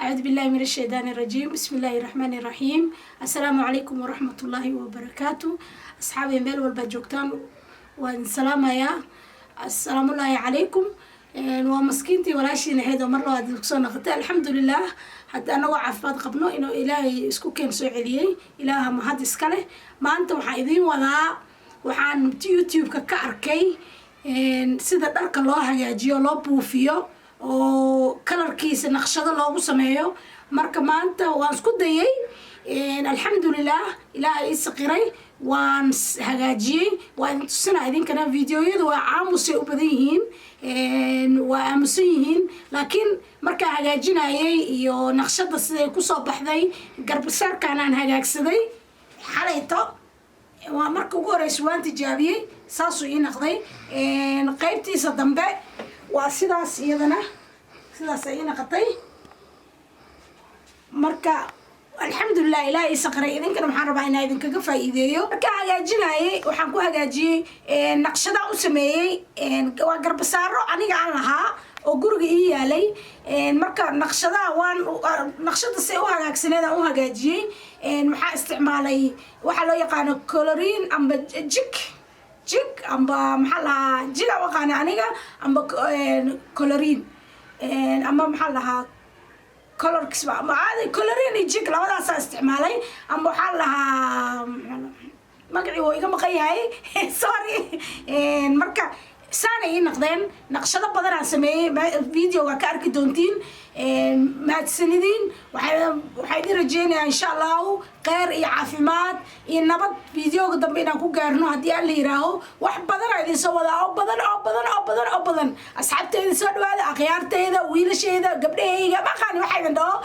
أعوذ بالله من الشيطان الرجيم. بسم الله الرحمن الرحيم. السلام عليكم ورحمة الله وبركاته. أصحابي ميل والبجوكتان والسلام يا السلام الله عليكم. ومسكينتي ولا شيء نهيد مرة دكسونا قتال الحمد لله. حتى أنا وعف بعد قبله إنه إلهي اسكو كان سعيدي إله ما هاد إسكاله ما أنتم حايدين ولا وحان يوتيوب كأركي سيدا دارك الله هجاجيو الله بوفيو oo kalarkiisa naqshado loogu sameeyo marka maanta waan isku dayay alxamdulillah ilaahay isqiray waan hagaajiyay waan tusina idinkana videoyada waa aamusay u badan yihiin waa aamusan yihiin laakiin marka hagaajinayay iyo naqshada sida ku soo baxday garbasaarkan aan hagaagsaday xalayto waa marka ugu horeysay waan tijaabiyay saasoo ii noqday qaybtiisa dambe waa sidaas iyadana sidaas ay naqatay marka alxamdulillah ilaahay saqray idinkana waxaan rabaa inaan idinkaga faa'iideeyo marka hagaajinayay waxaan ku hagaajiyay naqshada u sameeyay waa garbasaaro aniga aan lahaa oo guriga ii yaalay marka naqshada naqshada si u hagaagsaneed aan u hagaajiyay waxaa isticmaalay waxa loo yaqaan colorin amba jig amba maxaa lahaa jiga waqaan aniga amba colorin amba maxaa lahaa color kisba maadi colorin jig labadaas isticmaalay amba waxaa lahaa magacii oo iga maqan yahay sorry marka saana ii noqdeen naqshado badan aan sameeyay videoga ka arki doontiin mahadsanidin waxay idin rajeynayaa insha allahu khayr iyo caafimaad iyo nabad videoga dambe inaan ku gaarno haddii aan la yiraaho wax badan aan idin soo wadaa oo badan asxaabteyda soo dhawaada akhyaarteyda wiilasheyda gabdhahayga maqaani waxaa idin dhaho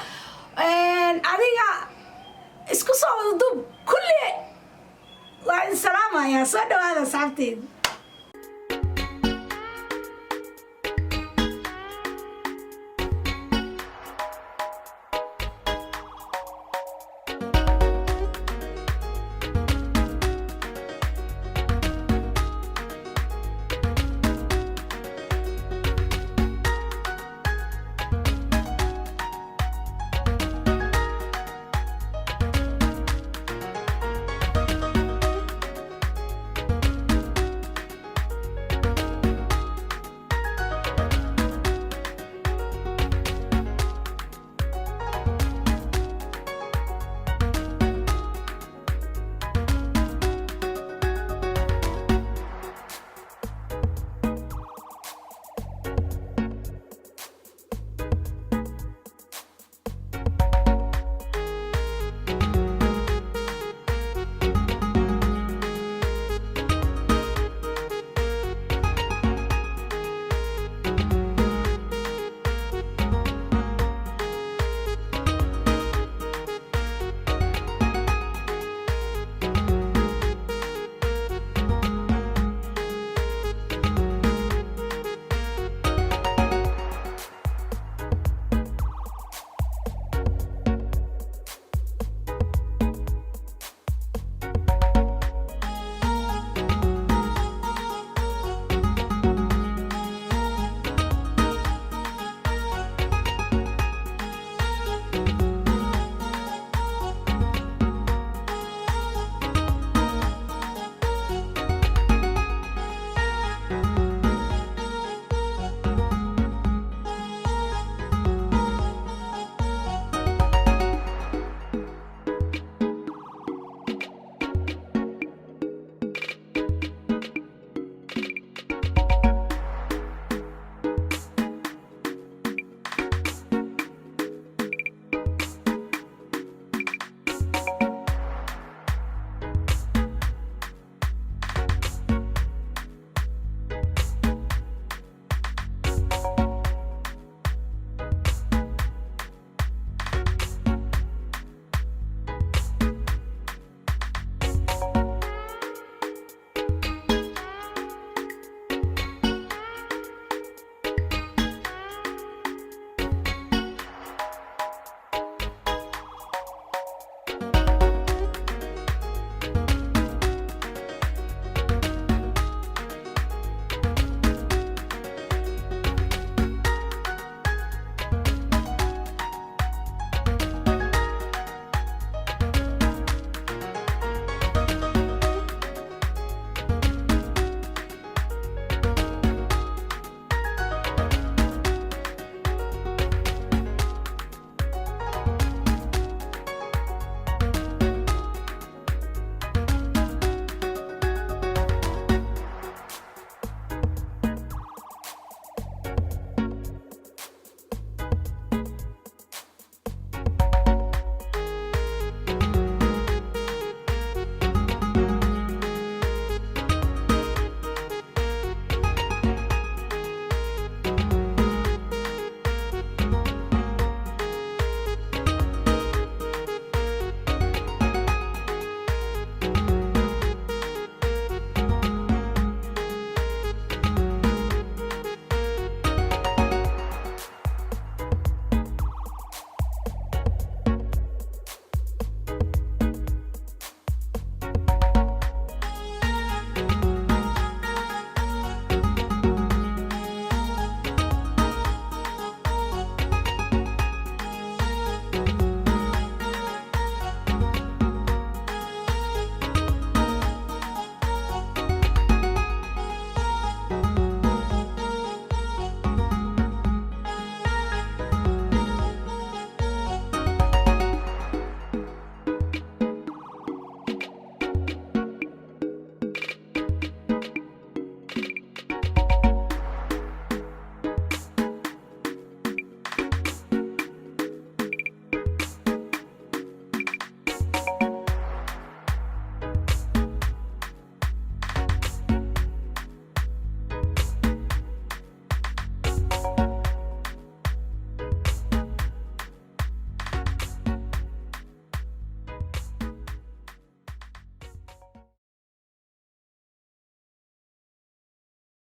adiga isku soo wada dub kulli waa idin salaamayaa soo dhawaada asxaabteyda